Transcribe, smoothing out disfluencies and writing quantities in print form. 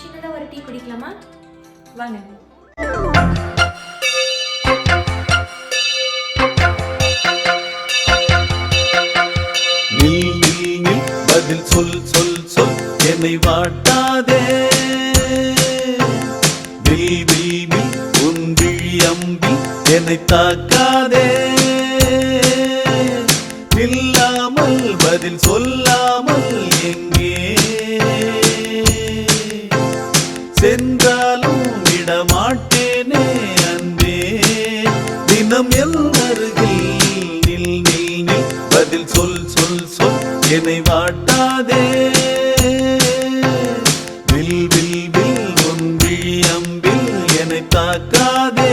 சின்னதா ஒரு டீ குடிக்கலாமா? வாங்க. பதில் சொல் சொல் சொல் என்னை வாட்டாதே. உன் விழி அம்பி என்னை தாக்காதே. இல்லாமல் பதில் சொல்லாமல் எங்கே சென்றாலும் விடமாட்டேனே அன்பே. தினம் என் அருகில் நில் நில் நில் பதில் சொல் சொல் சொல் என்னை வாட்டாதே. வில் வில் வில் உன் விழி அம்பில் என்னை தாக்காதே.